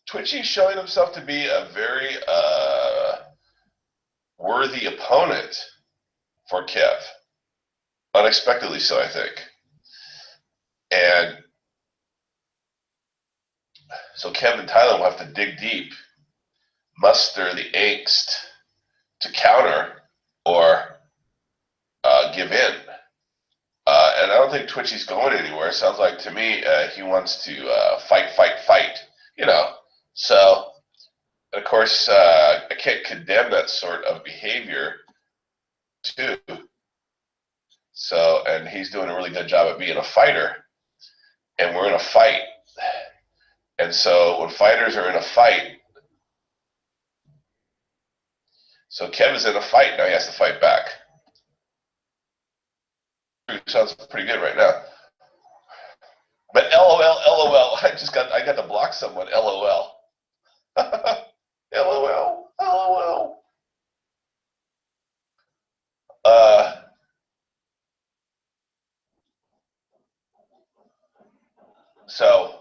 Twitchy's showing himself to be a very worthy opponent for Kev. Unexpectedly so, I think. And so Kev and Thailand will have to dig deep, muster the angst to counter or give in. And I don't think Twitchy's going anywhere. Sounds like to me he wants to fight. So, of course, I can't condemn that sort of behavior too. So, and he's doing a really good job at being a fighter. And we're in a fight. And so when fighters are in a fight, so Kev is in a fight, now he has to fight back. Sounds pretty good right now. But LOL, I got to block someone, LOL. LOL. So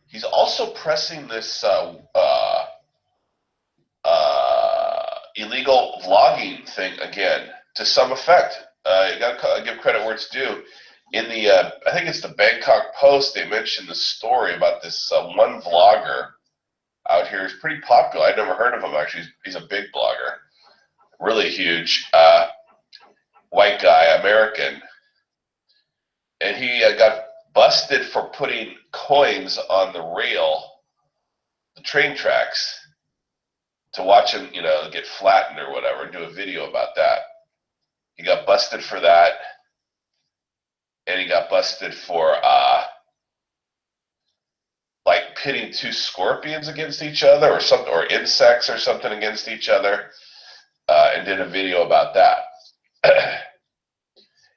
he's also pressing this illegal vlogging thing again to some effect. You got to give credit where it's due. In the, I think it's the Bangkok Post, they mentioned the story about this one vlogger out here. He's pretty popular. I'd never heard of him, actually. He's a big blogger. Really huge. White guy, American. And he got busted for putting coins on the rail, the train tracks, to watch him, get flattened or whatever, and do a video about that. He got busted for that. And he got busted for like pitting two scorpions against each other, or something, or insects or something against each other, and did a video about that.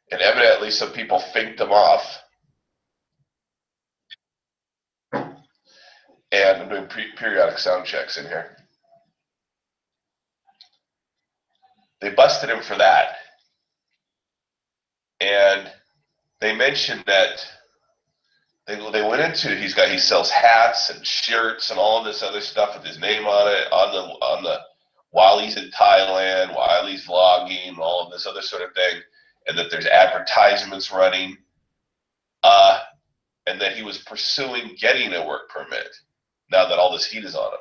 And evidently, some people finked him off. And I'm doing periodic sound checks in here. They busted him for that, and they mentioned that they went into he sells hats and shirts and all of this other stuff with his name on it on the while he's in Thailand, while he's vlogging, all of this other sort of thing, and that there's advertisements running, and that he was pursuing getting a work permit now that all this heat is on him.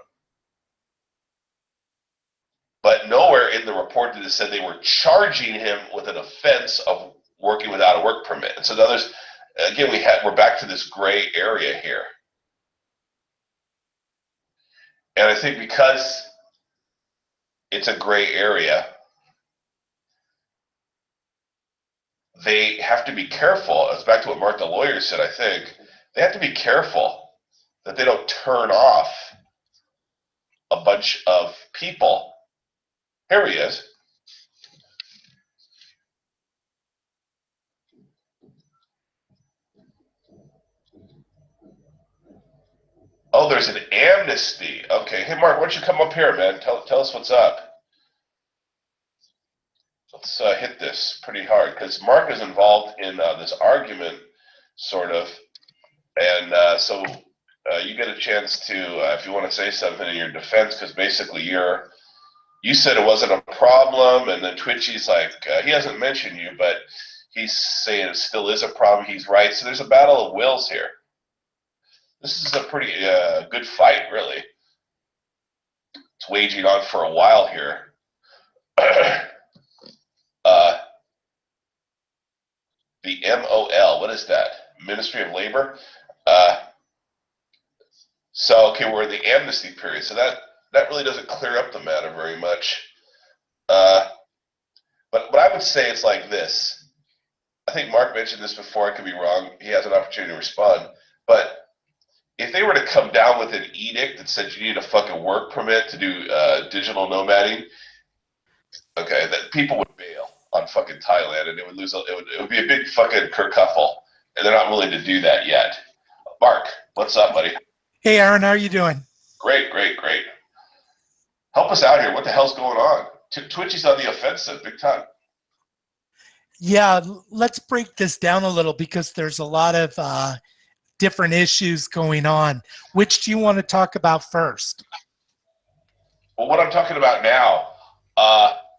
But nowhere in the report did it say they were charging him with an offense of working without a work permit. And so others, again, we're back to this gray area here. And I think because it's a gray area, they have to be careful. It's back to what Mark the lawyer said, I think. They have to be careful that they don't turn off a bunch of people. Here he is. Oh, there's an amnesty. Okay. Hey, Mark, why don't you come up here, man? Tell us what's up. Let's hit this pretty hard, because Mark is involved in this argument, sort of. And so you get a chance to, if you want to say something in your defense, because basically you said it wasn't a problem, and then Twitchy's like, he hasn't mentioned you, but he's saying it still is a problem. He's right. So there's a battle of wills here. This is a pretty good fight, really. It's waging on for a while here. The MOL, what is that? Ministry of Labor? So, okay, we're in the amnesty period, so that really doesn't clear up the matter very much. But I would say it's like this. I think Mark mentioned this before. I could be wrong. He has an opportunity to respond. But if they were to come down with an edict that said you need a fucking work permit to do digital nomading, okay, that people would bail on fucking Thailand, and it would be a big fucking kerfuffle, and they're not willing to do that yet. Mark, what's up, buddy? Hey, Aaron, how are you doing? Great. Help us out here. What the hell's going on? Twitchy's on the offensive, big time. Yeah, let's break this down a little, because there's a lot of different issues going on. Which do you want to talk about first? Well, what I'm talking about now,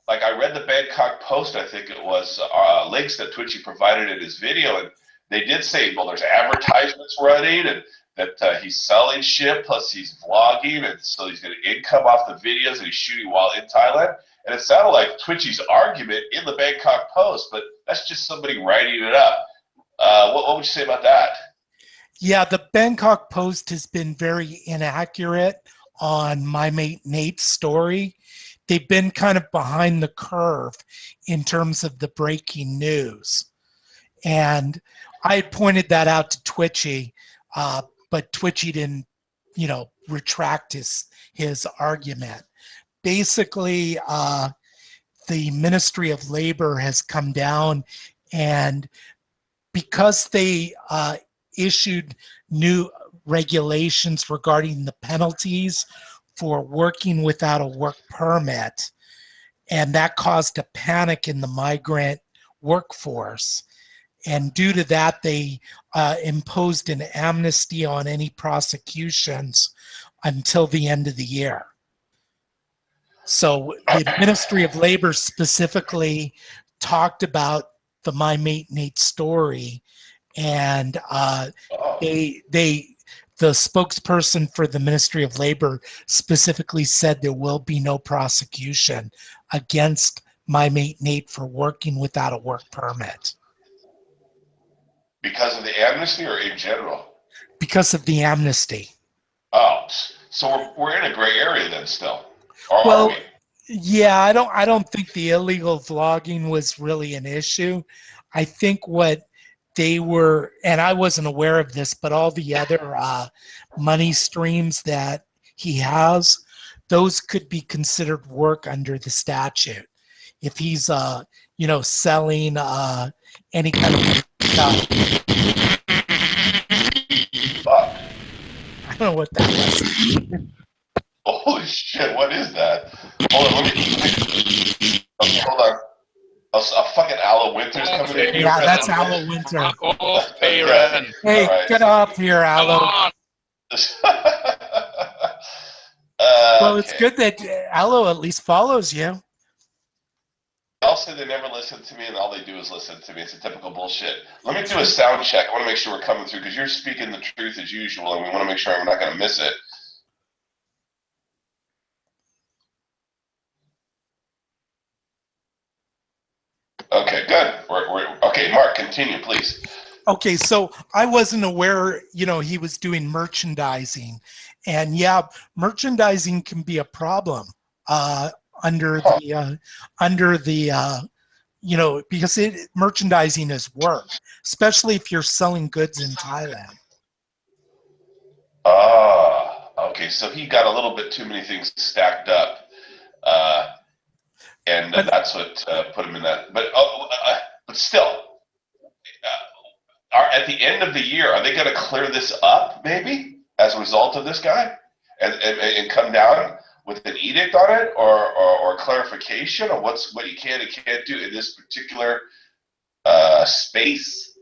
like I read the Bangkok Post, I think it was, links that Twitchy provided in his video, and they did say, well, there's advertisements running, and that he's selling shit, plus he's vlogging, and so he's getting income off the videos that he's shooting while in Thailand. And it sounded like Twitchy's argument in the Bangkok Post, but that's just somebody writing it up. What would you say about that? Yeah, the Bangkok Post has been very inaccurate on my mate Nate's story. They've been kind of behind the curve in terms of the breaking news. And I had pointed that out to Twitchy, but Twitchy didn't, retract his argument. Basically, the Ministry of Labor has come down, and because they issued new regulations regarding the penalties for working without a work permit, and that caused a panic in the migrant workforce. And due to that, they imposed an amnesty on any prosecutions until the end of the year. So the Ministry of Labor specifically talked about the My Mate Nate story, and the spokesperson for the Ministry of Labor specifically said there will be no prosecution against My Mate Nate for working without a work permit. Because of the amnesty, or in general? Because of the amnesty. Oh, so we're in a gray area then still. Or well, are we? Yeah, I don't think the illegal vlogging was really an issue. I think what they were, and I wasn't aware of this, but all the other money streams that he has, those could be considered work under the statute. If he's, selling any kind of stuff. Fuck. I don't know what that was. Holy shit, what is that? Hold on, let me okay, hold on. A fucking Aloe Winter's coming in here. Yeah, that's Aloe Winter. Hey, right. Get up here, Aloe. Well, it's good that Aloe at least follows you. I'll say they never listen to me, and all they do is listen to me. It's a typical bullshit. Let me do a sound check. I want to make sure we're coming through, because you're speaking the truth as usual, and we want to make sure we're not going to miss it. Okay, good. Okay, Mark, continue, please. Okay, so I wasn't aware, he was doing merchandising. And yeah, merchandising can be a problem under the because merchandising is work, especially if you're selling goods in Thailand. Okay, so he got a little bit too many things stacked up. And that's what put him in that. But still, at the end of the year, are they going to clear this up, maybe, as a result of this guy, and come down with an edict on it, or clarification on what you can and can't do in this particular space?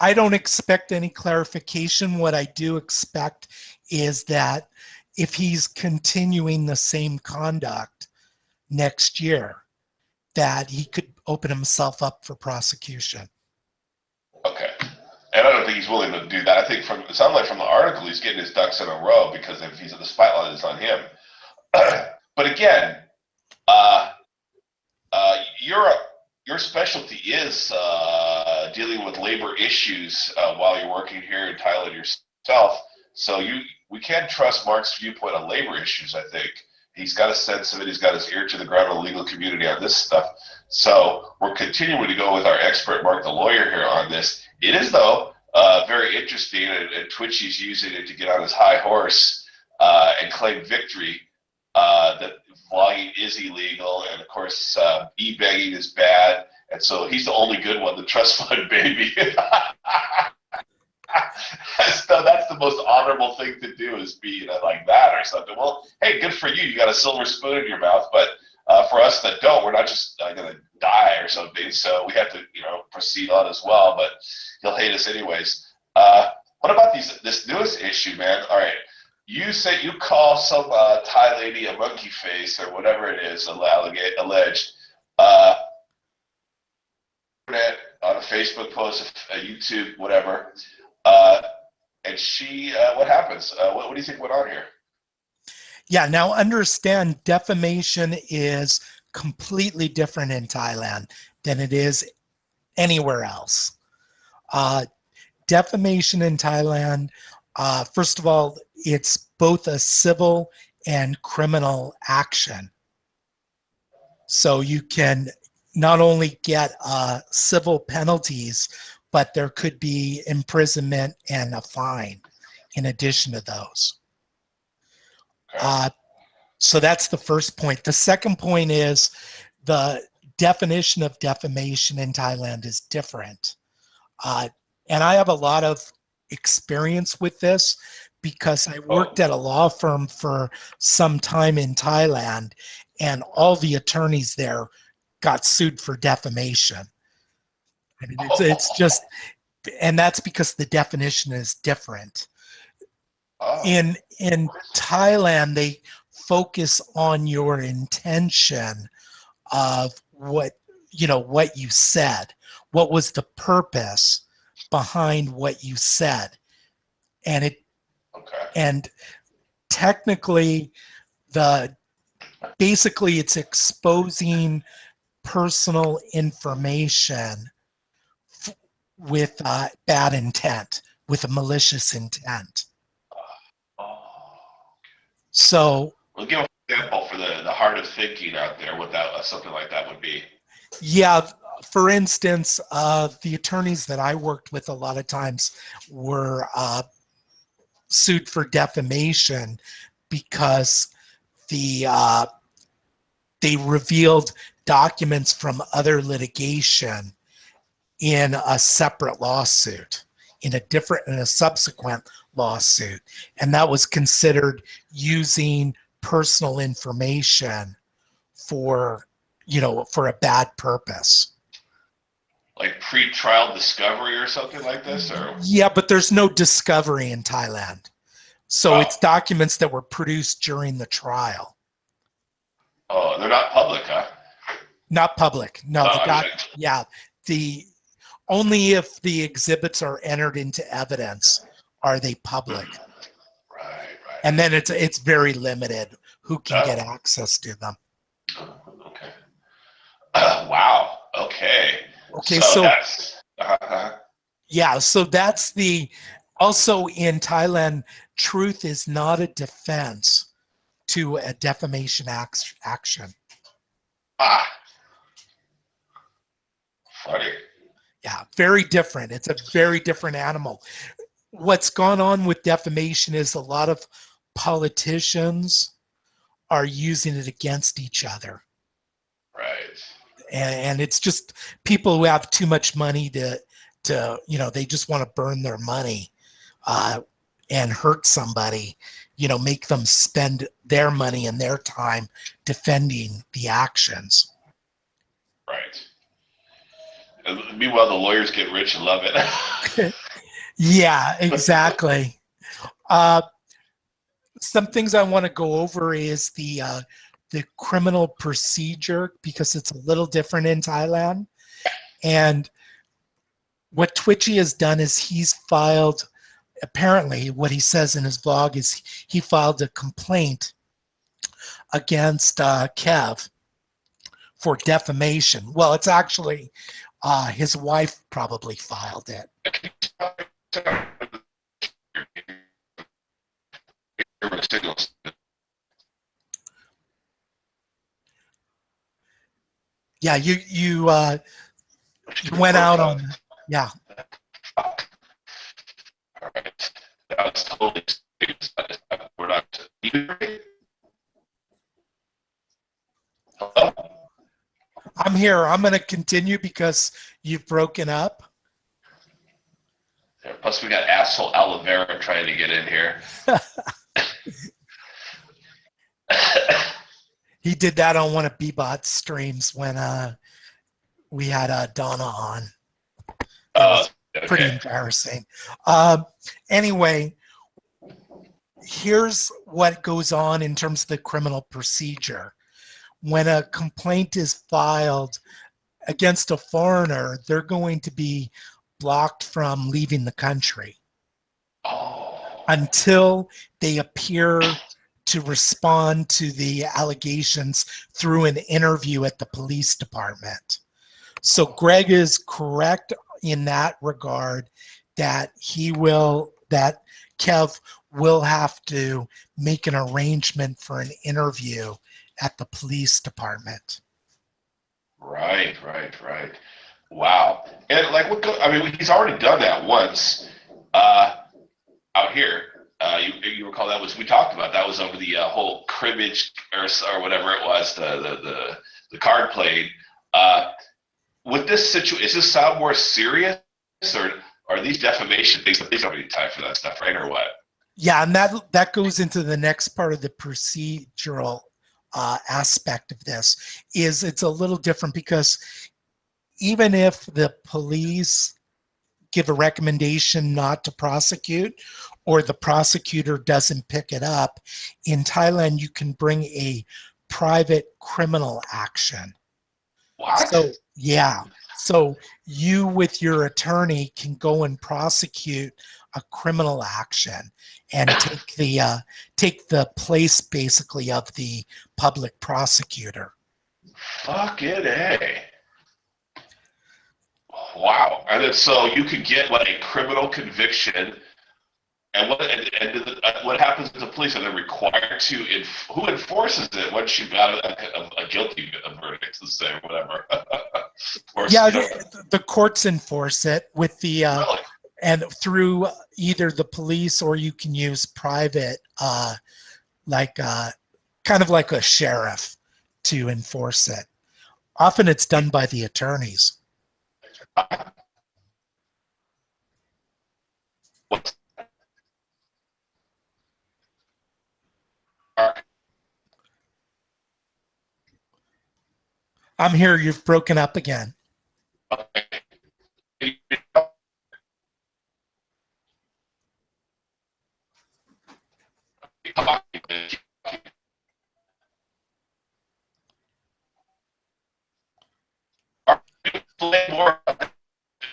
I don't expect any clarification. What I do expect is that if he's continuing the same conduct next year, that he could open himself up for prosecution. Okay. And I don't think he's willing to do that. I think it sounds like from the article, he's getting his ducks in a row, because if he's the spotlight is on him. But again, your specialty is dealing with labor issues while you're working here in Thailand yourself. So we can't trust Mark's viewpoint on labor issues, I think. He's got a sense of it. He's got his ear to the ground in the legal community on this stuff. So we're continuing to go with our expert, Mark the lawyer, here on this. It is, though, very interesting, and Twitchy's using it to get on his high horse and claim victory that vlogging is illegal, and, of course, e-begging is bad. And so he's the only good one, the trust fund baby. So that's the most honorable thing to do, is be like that or something. Well, hey, good for you. You got a silver spoon in your mouth. But for us that don't, we're not just going to die or something. So we have to, proceed on as well. But he'll hate us anyways. What about this newest issue, man? All right, you say you call some Thai lady a monkey face or whatever it is, alleged. On a Facebook post, a YouTube, whatever, and she, what happens? What do you think went on here? Yeah, now understand defamation is completely different in Thailand than it is anywhere else. Defamation in Thailand, first of all, it's both a civil and criminal action. So you can not only get civil penalties, but there could be imprisonment and a fine in addition to those. Okay. So that's the first point. The second point is the definition of defamation in Thailand is different. And I have a lot of experience with this because I worked at a law firm for some time in Thailand, and all the attorneys there got sued for defamation. I mean, it's just, and that's because the definition is different. In Thailand, they focus on your intention of what you said. What was the purpose behind what you said? And technically, basically it's exposing personal information with bad intent, with a malicious intent. So, we'll give an example for the heart of thinking out there, what that something like that would be. Yeah, for instance, the attorneys that I worked with a lot of times were sued for defamation because they revealed documents from other litigation in a separate lawsuit, in a subsequent lawsuit, and that was considered using personal information for a bad purpose. Like pre-trial discovery or something like this, or? Yeah, but there's no discovery in Thailand, so it's documents that were produced during the trial. Oh, they're not public, huh? Not public. No, only if the exhibits are entered into evidence are they public. Right. And then it's very limited who can get access to them. Okay. Wow. Okay. So that's yeah. So that's also in Thailand, truth is not a defense to a defamation action. Funny. Yeah, very different. It's a very different animal. What's gone on with defamation is a lot of politicians are using it against each other. Right. And it's just people who have too much money to they just want to burn their money and hurt somebody, make them spend their money and their time defending the actions. Right. And meanwhile, the lawyers get rich and love it. Yeah, exactly. Some things I want to go over is the criminal procedure, because it's a little different in Thailand. And what Twitchy has done is he's filed, apparently what he says in his blog is he filed a complaint against Kev for defamation. Well, it's actually his wife probably filed it. Yeah, you went out on, yeah. All right. That was totally we're not. Hello? I'm here. I'm going to continue because you've broken up. Plus, we got asshole Oliveira trying to get in here. He did that on one of Bebot's streams when we had Donna on. Oh, pretty embarrassing. Anyway, here's what goes on in terms of the criminal procedure. When a complaint is filed against a foreigner, they're going to be blocked from leaving the country until they appear to respond to the allegations through an interview at the police department. So Greg is correct in that regard that Kev will have to make an arrangement for an interview at the police department. Right. Wow. And like, he's already done that once out here. You recall we talked about that was over the whole cribbage or whatever it was, the card playing. With this situation, is this sound more serious, or are these defamation things? They don't need time for that stuff, right, or what? Yeah, and that goes into the next part of the procedural aspect of this. Is it's a little different because even if the police give a recommendation not to prosecute, or the prosecutor doesn't pick it up, in Thailand you can bring a private criminal action. What? So yeah, so you with your attorney can go and prosecute a criminal action and take the place basically of the public prosecutor. Fucking A. Wow. And then so you could get a criminal conviction, and what happens to the police? Are they required to who enforces it once you've got a guilty verdict, let's say, whatever? The courts enforce it with the really? and through either the police, or you can use private kind of like a sheriff to enforce it. Often it's done by the attorneys. I'm here. You've broken up again. More about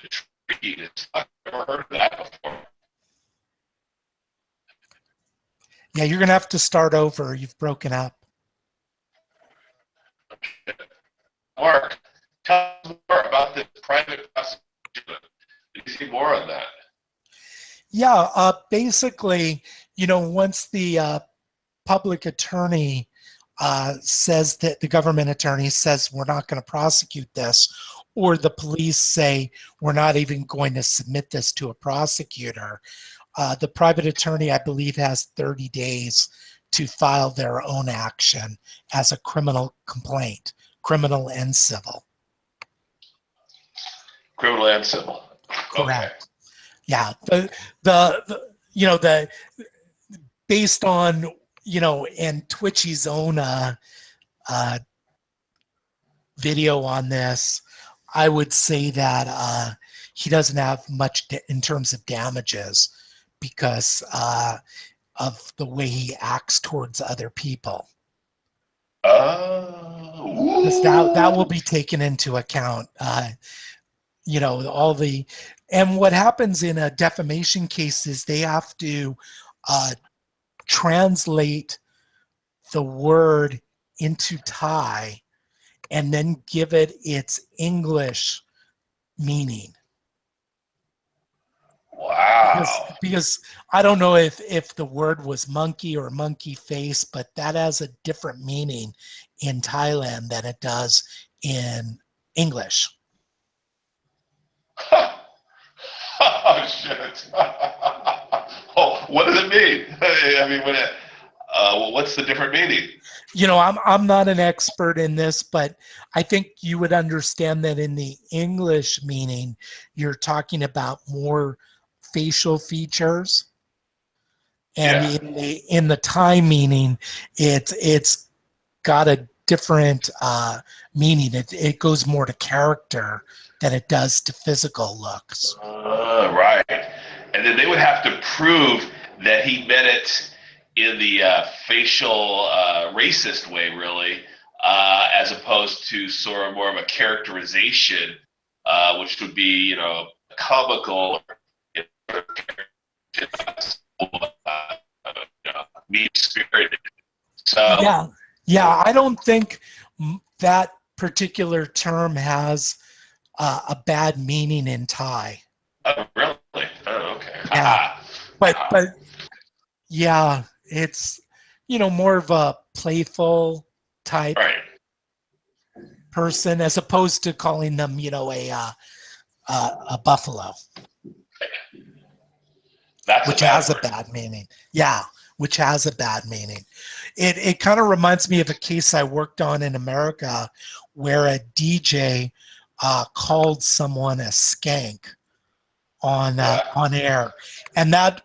the treaty. I've never heard of that before. Yeah, you're going to have to start over. You've broken up. Mark, tell us more about this private prosecution. Can you see more on that? Yeah, basically, once the public attorney says that the government attorney says we're not going to prosecute this, or the police say we're not even going to submit this to a prosecutor, the private attorney, I believe, has 30 days to file their own action as a criminal complaint, criminal and civil. Criminal and civil. Correct. Okay. Yeah. The based on, and Twitchy's own video on this, I would say that he doesn't have much in terms of damages because of the way he acts towards other people. Because that will be taken into account. And what happens in a defamation case is they have to translate the word into Thai and then give it its English meaning. Wow. Because I don't know if the word was monkey or monkey face, but that has a different meaning in Thailand than it does in English. Oh, shit. Oh, what does it mean? I mean, what's the different meaning? I'm not an expert in this, but I think you would understand that in the English meaning, you're talking about more facial features, and in the Thai meaning, it's got a different meaning. It goes more to character than it does to physical looks. Right. And then they would have to prove that he meant it in the facial racist way, really, as opposed to sort of more of a characterization, which would be, comical, you mean spirited. So, Yeah, yeah. I don't think that particular term has a bad meaning in Thai. oh, really? Oh, okay. Yeah, but Ah, but yeah, it's more of a playful type right. person as opposed to calling them a buffalo, That's a which bad has a word. bad meaning. Yeah, which has a bad meaning. It kind of reminds me of a case I worked on in America where a DJ called someone a skank Yeah. on air, and that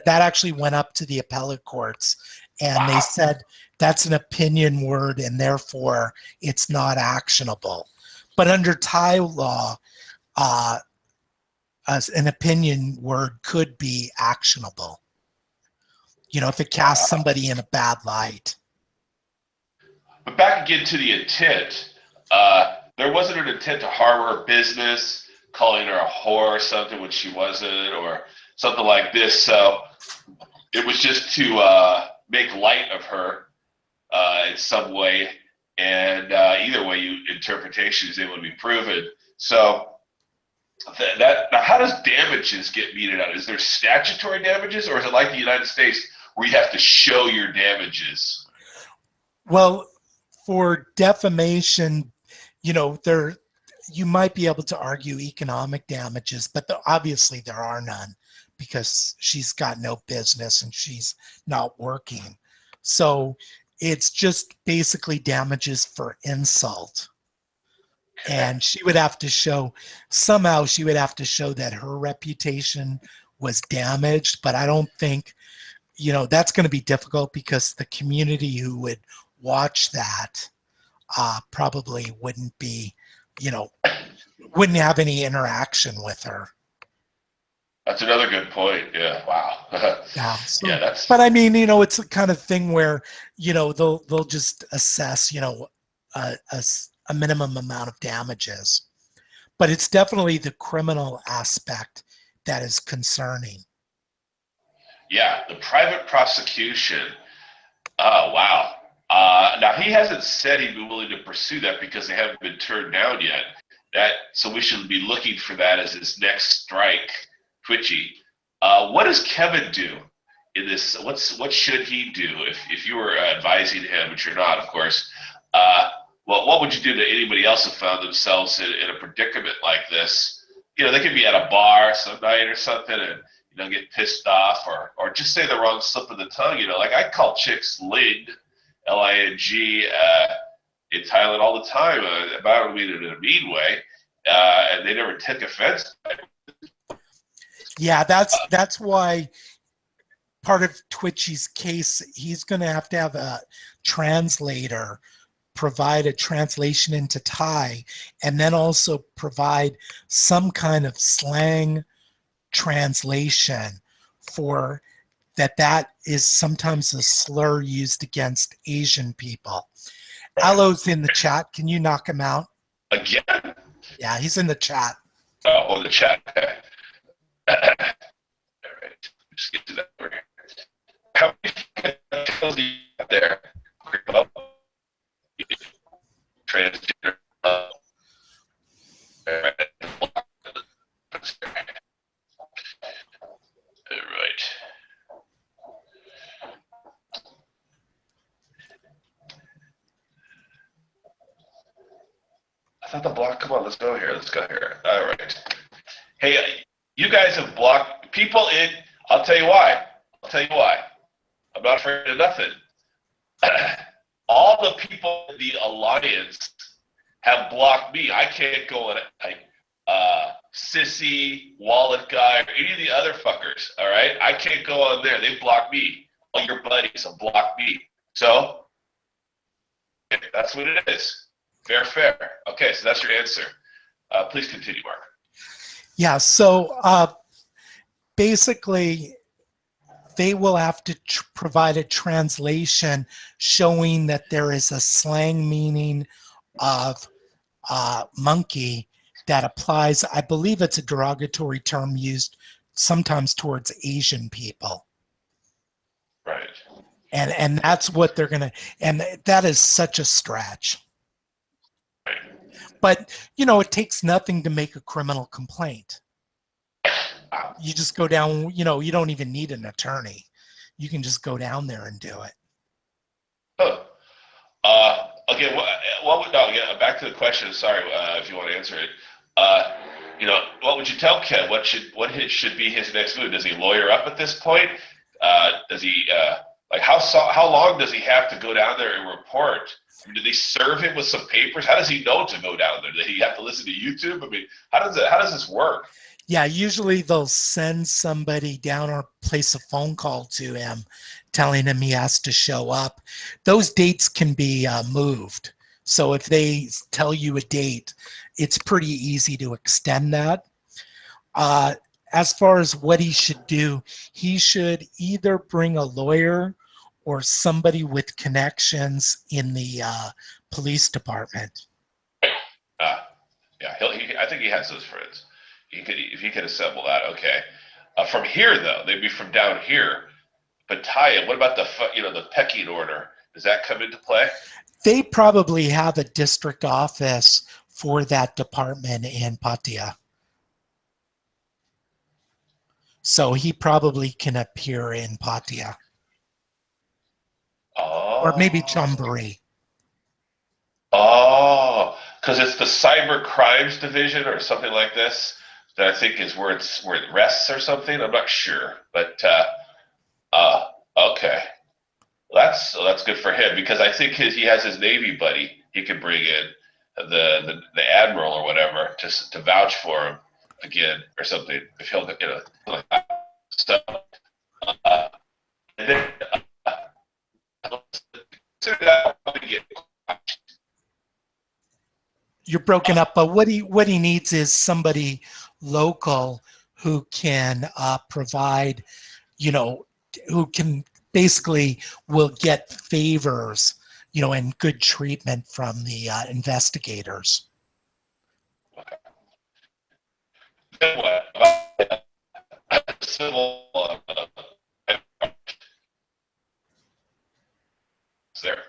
actually went up to the appellate courts, and they Wow. said that's an opinion word and therefore it's not actionable. But under Thai law, uh, as an opinion word could be actionable. If it casts Wow. somebody in a bad light. But back again to the intent. There wasn't an intent to harm her business, calling her a whore or something when she wasn't, or something like this. So it was just to make light of her in some way. And either way, interpretation is able to be proven. So now, how does damages get meted out? Is there statutory damages, or is it like the United States where you have to show your damages? Well, for defamation, there you might be able to argue economic damages, but obviously there are none because she's got no business and she's not working. So it's just basically damages for insult. Okay. And she would have to show somehow she would have to show that her reputation was damaged, but I don't think that's going to be difficult because the community who would watch that probably wouldn't be, you know, wouldn't have any interaction with her. That's another good point. Yeah. Wow. Yeah. Yeah. So, That's but I mean, it's a kind of thing where, they'll just assess, a minimum amount of damages. But it's definitely the criminal aspect that is concerning. yeah. The private prosecution. Oh wow. Now he hasn't said he'd be willing to pursue that because they haven't been turned down yet. So we should be looking for that as his next strike. Twitchy. What does Kevin do in this? What should he do if you were advising him, which you're not, of course? Uh, well, what would you do to anybody else who found themselves in a predicament like this? They could be at a bar some night or something, and get pissed off, or just say the wrong slip of the tongue. Like I call chicks Ling, Ling, in Thailand all the time. I don't mean it in a mean way, and they never took offense. Yeah, that's why part of Twitchy's case, he's going to have a translator provide a translation into Thai, and then also provide some kind of slang translation for that is sometimes a slur used against Asian people. Alo's in the chat. Can you knock him out? Again? Yeah, he's in the chat. Oh, the chat. Okay. All right. Just get to that over here. How many titles do you got there? Transgender. All right. I thought the block. Come on, let's go here. Let's go here. All right. Hey, you guys have blocked people in. I'll tell you why. I'll tell you why. I'm not afraid of nothing. All the people in the alliance have blocked me. I can't go on like Sissy, Wallet Guy, or any of the other fuckers. All right, I can't go on there. They block me. All your buddies have blocked me. So that's what it is. Fair, fair. Okay, so that's your answer. Please continue, Mark. Yeah. So basically, they will have to provide a translation showing that there is a slang meaning of monkey that applies. I believe it's a derogatory term used sometimes towards Asian people. Right. And that's what they're gonna, and that is such a stretch. Right. But it takes nothing to make a criminal complaint. You just go down, you don't even need an attorney. You can just go down there and do it. Huh. Okay. No, yeah, back to the question. Sorry, if you want to answer it. Uh, what would you tell Kev? What should be his next move? Does he lawyer up at this point? Does he like how long does he have to go down there and report? Do they serve him with some papers? How does he know to go down there? Does he have to listen to YouTube? I mean, how does this work? Yeah, usually they'll send somebody down or place a phone call to him telling him he has to show up. Those dates can be moved. So if they tell you a date, it's pretty easy to extend that. As far as what he should do, he should either bring a lawyer or somebody with connections in the police department. Uh, yeah, I think he has those friends. If he could assemble that, okay. From here though, they'd be from down here. But Taya, what about the pecking order? Does that come into play? They probably have a district office for that department in Pattaya. So he probably can appear in Pattaya. Or maybe Oh, Chonburi. oh, because it's the cyber crimes division or something like this that I think is where it rests or something. I'm not sure, but uh, okay. That's good for him because I think he has his Navy buddy he could bring in the admiral or whatever to vouch for him again or something if he'll like that. So uh, and then consider that You're broken up, but what he needs is somebody local who can provide, who can basically will get favors, and good treatment from the investigators. what civil there.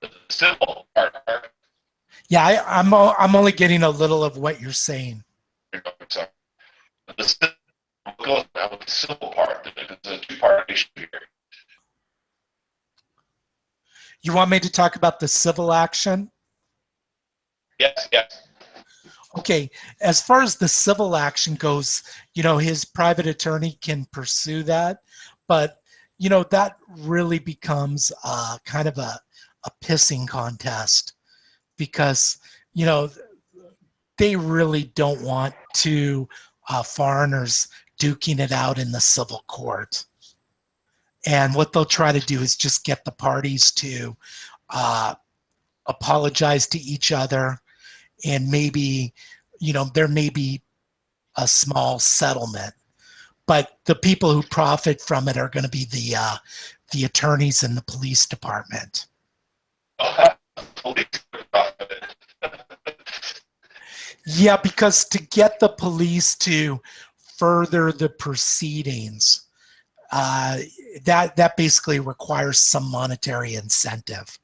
The civil part. Yeah, I'm only getting a little of what you're saying. Sorry. The civil goes now with the civil part. There's a two-part issue here. You want me to talk about the civil action? Yes, yes. Okay, as far as the civil action goes, his private attorney can pursue that, but that really becomes kind of a pissing contest because you know they really don't want two foreigners duking it out in the civil court. And what they'll try to do is just get the parties to uh, apologize to each other, and maybe there may be a small settlement, but the people who profit from it are going to be the attorneys in the police department. Police. Yeah, because to get the police to further the proceedings, that basically requires some monetary incentive.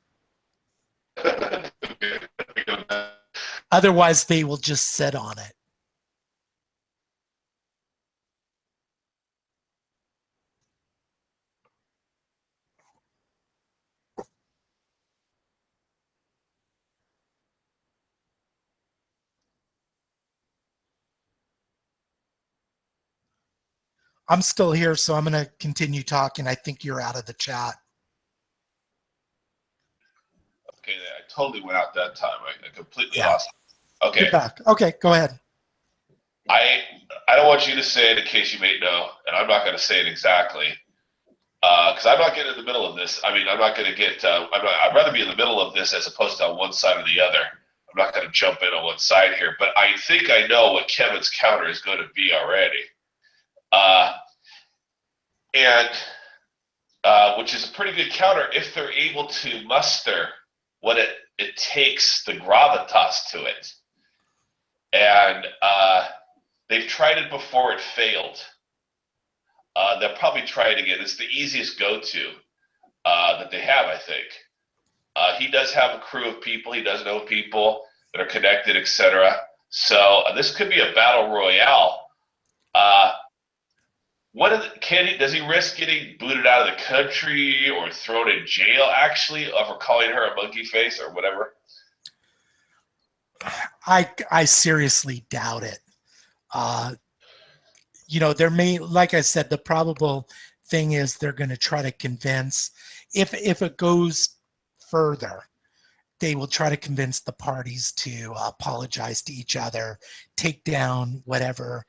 Otherwise, they will just sit on it. I'm still here, so I'm going to continue talking. I think you're out of the chat. Okay, I totally went out that time. I completely Yeah. lost it. Okay. You're back. Okay, go ahead. I don't want you to say it in case you may know, and I'm not going to say it exactly because I'm not getting in the middle of this. I mean, I'm not going to get. I'd rather be in the middle of this as opposed to on one side or the other. I'm not going to jump in on one side here, but I think I know what Kevin's counter is going to be already. Which is a pretty good counter if they're able to muster what it takes, the gravitas to it. And they've tried it before, it failed. They'll probably try it again. It's the easiest go-to that they have, I think. He does have a crew of people. He does know people that are connected, etc. So this could be a battle royale. Does he risk getting booted out of the country or thrown in jail, actually, for calling her a monkey face or whatever? I seriously doubt it. There may, like I said, the probable thing is they're going to try to convince, if it goes further, they will try to convince the parties to apologize to each other, take down whatever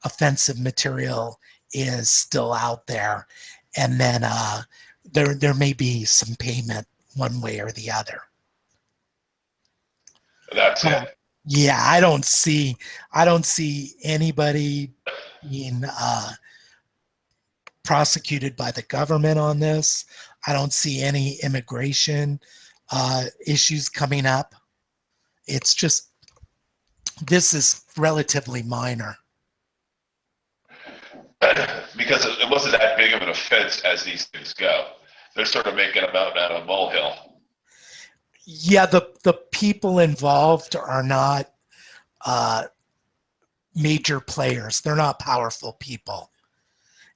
offensive material is still out there, and then there may be some payment one way or the other. That's it. Yeah, I don't see anybody being prosecuted by the government on this. I don't see any immigration issues coming up. It's just, this is relatively minor. Because it wasn't that big of an offense as these things go. They're sort of making a mountain out of a molehill. Yeah, the people involved are not major players. They're not powerful people.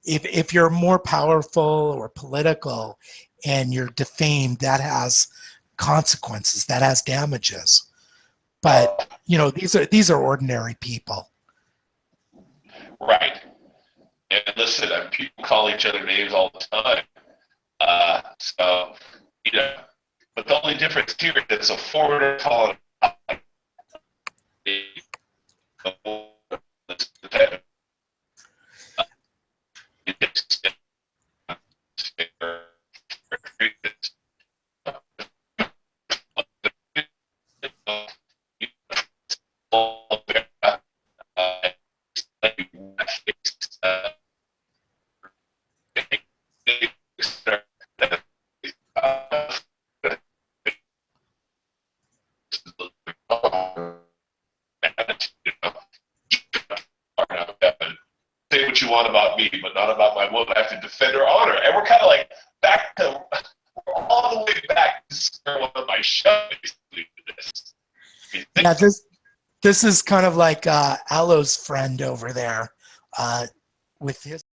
If you're more powerful or political and you're defamed, that has consequences, that has damages. But these are ordinary people. Right. And listen, people call each other names all the time. But the only difference here is it's a foreigner calling say what you want about me, but not about my woman. I have to defend her honor. And we're kind of like we're all the way back to square one of my show, basically, this. Yeah, this is kind of like Alo's friend over there with his